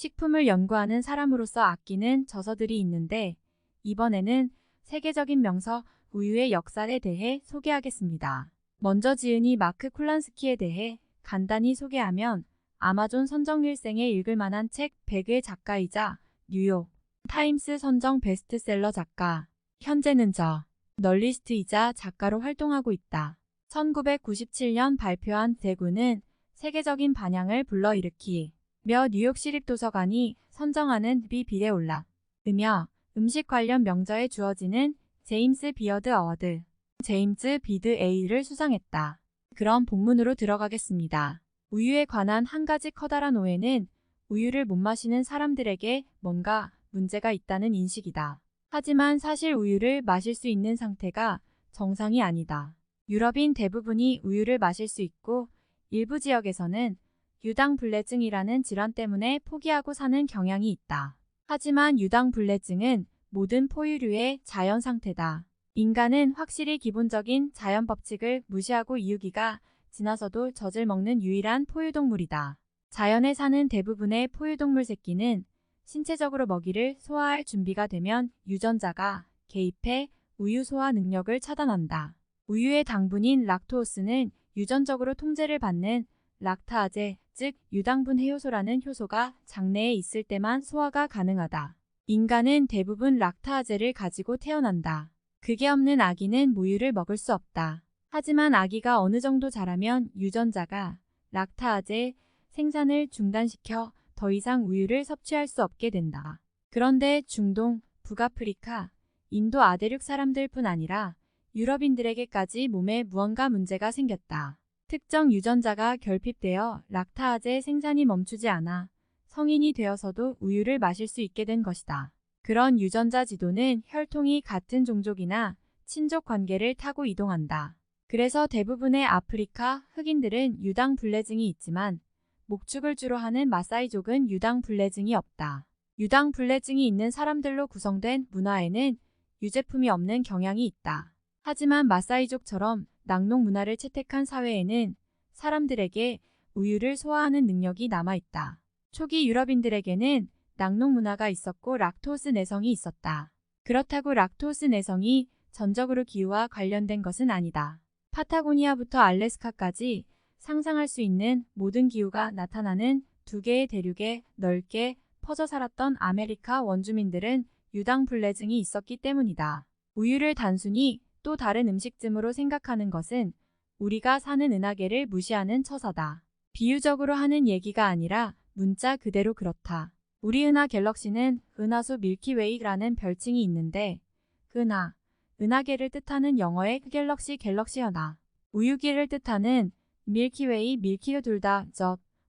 식품을 연구하는 사람으로서 아끼는 저서들이 있는데 이번에는 세계적인 명서 우유의 역사에 대해 소개하겠습니다. 먼저 지은이 마크 콜란스키에 대해 간단히 소개하면 아마존 선정 일생에 읽을 만한 책 100의 작가이자 뉴욕 타임스 선정 베스트셀러 작가, 현재는 저널리스트이자 작가로 활동하고 있다. 1997년 발표한 대구는 세계적인 반향을 불러일으키며 뉴욕 시립도서관이 선정하는 비빌에 올라으며 음식 관련 명저에 주어지는 제임스 비어드 어워드, 제임스 비드 A를 수상했다. 그럼 본문으로 들어가겠습니다. 우유에 관한 한 가지 커다란 오해는 우유를 못 마시는 사람들에게 뭔가 문제가 있다는 인식이다. 하지만 사실 우유를 마실 수 있는 상태가 정상이 아니다. 유럽인 대부분이 우유를 마실 수 있고 일부 지역에서는 유당불내증이라는 질환 때문에 포기하고 사는 경향이 있다. 하지만 유당불내증은 모든 포유류의 자연 상태다. 인간은 확실히 기본적인 자연 법칙을 무시하고 이유기가 지나서도 젖을 먹는 유일한 포유동물이다. 자연에 사는 대부분의 포유동물 새끼는 신체적으로 먹이를 소화할 준비가 되면 유전자가 개입해 우유 소화 능력을 차단한다. 우유의 당분인 락토오스는 유전적으로 통제를 받는 락타아제, 즉 유당분 해효소라는 효소가 장내에 있을 때만 소화가 가능하다. 인간은 대부분 락타아제를 가지고 태어난다. 그게 없는 아기는 모유를 먹을 수 없다. 하지만 아기가 어느 정도 자라면 유전자가 락타아제 생산을 중단시켜 더 이상 우유를 섭취할 수 없게 된다. 그런데 중동, 북아프리카, 인도 아대륙 사람들뿐 아니라 유럽인들에게까지 몸에 무언가 문제가 생겼다. 특정 유전자가 결핍되어 락타아제 생산이 멈추지 않아 성인이 되어서도 우유를 마실 수 있게 된 것이다. 그런 유전자 지도는 혈통이 같은 종족이나 친족 관계를 타고 이동한다. 그래서 대부분의 아프리카 흑인들은 유당불내증이 있지만 목축을 주로 하는 마사이족은 유당불내증이 없다. 유당불내증이 있는 사람들로 구성된 문화에는 유제품이 없는 경향이 있다. 하지만 마사이족처럼 낙농 문화를 채택한 사회에는 사람들에게 우유를 소화하는 능력이 남아있다. 초기 유럽인들에게는 낙농 문화가 있었고 락토스 내성이 있었다. 그렇다고 락토스 내성이 전적으로 기후와 관련된 것은 아니다. 파타고니아부터 알래스카까지 상상할 수 있는 모든 기후가 나타나는 두 개의 대륙에 넓게 퍼져 살았던 아메리카 원주민들은 유당불내증이 있었기 때문이다. 우유를 단순히 또 다른 음식쯤으로 생각하는 것은 우리가 사는 은하계를 무시하는 처사다. 비유적으로 하는 얘기가 아니라 문자 그대로 그렇다. 우리 은하 갤럭시는 은하수 밀키웨이라는 별칭이 있는데 은하계를 뜻하는 영어의 갤럭시 연하, 우유기를 뜻하는 밀키웨이 밀키유 둘 다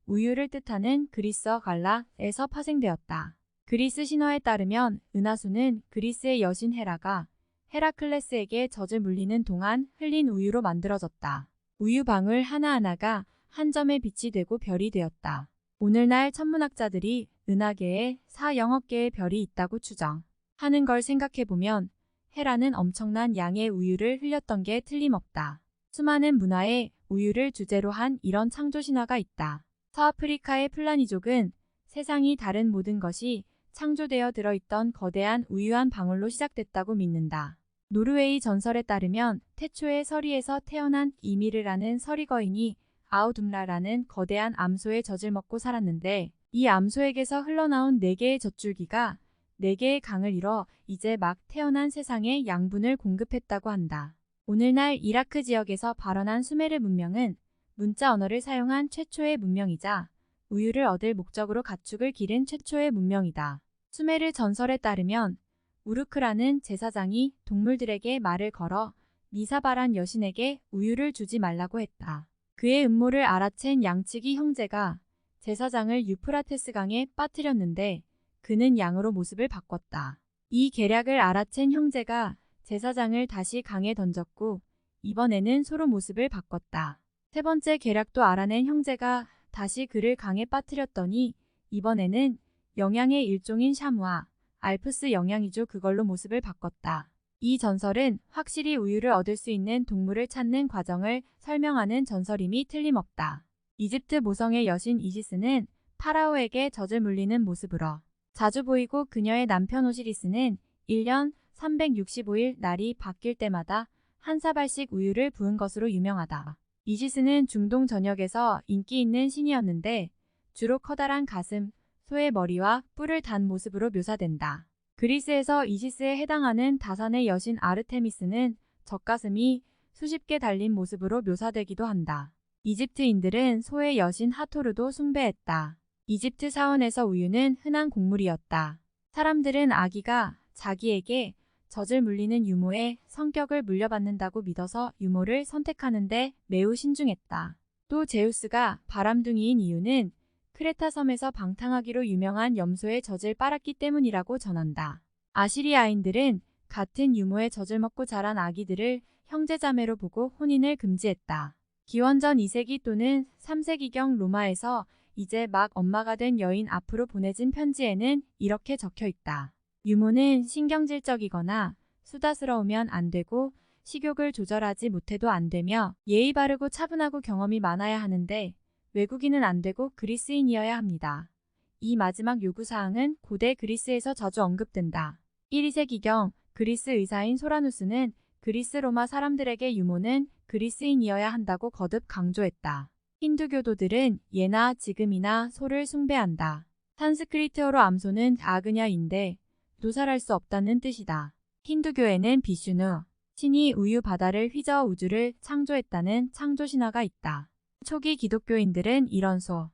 우유를 뜻하는 그리스어 갈라에서 파생되었다. 그리스 신화에 따르면 은하수는 그리스의 여신 헤라가 헤라클레스에게 젖을 물리는 동안 흘린 우유로 만들어졌다. 우유 방울 하나하나가 한 점의 빛이 되고 별이 되었다. 오늘날 천문학자들이 은하계에 4영억 개의 별이 있다고 추정하는 걸 생각해보면 헤라는 엄청난 양의 우유를 흘렸던 게 틀림없다. 수많은 문화에 우유를 주제로 한 이런 창조 신화가 있다. 서아프리카의 플라니족은 세상이 다른 모든 것이 창조되어 들어있던 거대한 우유 한 방울로 시작됐다고 믿는다. 노르웨이 전설에 따르면 태초의 서리에서 태어난 이미르라는 서리 거인이 아우둠라라는 거대한 암소의 젖을 먹고 살았는데 이 암소에게서 흘러나온 4개의 젖줄기가 4개의 강을 이뤄 이제 막 태어난 세상에 양분을 공급했다고 한다. 오늘날 이라크 지역에서 발원한 수메르 문명은 문자 언어를 사용한 최초의 문명이자 우유를 얻을 목적으로 가축을 기른 최초의 문명이다. 수메르 전설에 따르면 우르크라는 제사장이 동물들에게 말을 걸어 미사바란 여신에게 우유를 주지 말라고 했다. 그의 음모를 알아챈 양치기 형제가 제사장을 유프라테스 강에 빠뜨렸는데 그는 양으로 모습을 바꿨다. 이 계략을 알아챈 형제가 제사장을 다시 강에 던졌고 이번에는 소로 모습을 바꿨다. 세 번째 계략도 알아낸 형제가 다시 그를 강에 빠뜨렸더니 이번에는 영양의 일종인 샤무와 알프스 영양이죠. 그걸로 모습을 바꿨다. 이 전설은 확실히 우유를 얻을 수 있는 동물을 찾는 과정을 설명하는 전설임이 틀림없다. 이집트 모성의 여신 이시스는 파라오에게 젖을 물리는 모습으로 자주 보이고 그녀의 남편 오시리스는 1년 365일 날이 바뀔 때마다 한 사발씩 우유를 부은 것으로 유명하다. 이시스는 중동 전역에서 인기 있는 신이었는데 주로 커다란 가슴, 소의 머리와 뿔을 단 모습으로 묘사된다. 그리스에서 이시스에 해당하는 다산의 여신 아르테미스는 젖가슴이 수십 개 달린 모습으로 묘사되기도 한다. 이집트인들은 소의 여신 하토르도 숭배했다. 이집트 사원에서 우유는 흔한 곡물이었다. 사람들은 아기가 자기에게 젖을 물리는 유모의 성격을 물려받는다고 믿어서 유모를 선택하는데 매우 신중했다. 또 제우스가 바람둥이인 이유는 크레타 섬에서 방탕하기로 유명한 염소의 젖을 빨았기 때문이라고 전한다. 아시리아인들은 같은 유모의 젖을 먹고 자란 아기들을 형제자매로 보고 혼인을 금지했다. 기원전 2세기 또는 3세기경 로마에서 이제 막 엄마가 된 여인 앞으로 보내진 편지에는 이렇게 적혀 있다. 유모는 신경질적이거나 수다스러우면 안 되고 식욕을 조절하지 못해도 안 되며 예의 바르고 차분하고 경험이 많아야 하는데 외국인은 안 되고 그리스인이어야 합니다. 이 마지막 요구사항은 고대 그리스에서 자주 언급된다. 1, 2세기경 그리스 의사인 소라누스는 그리스 로마 사람들에게 유모는 그리스인이어야 한다고 거듭 강조했다. 힌두교도들은 예나 지금이나 소를 숭배한다. 산스크리트어로 암소는 아그냐인데 도살할 수 없다는 뜻이다. 힌두교에는 비슈누, 신이 우유 바다를 휘저어 우주를 창조했다는 창조신화가 있다. 초기 기독교인들은 이런 소,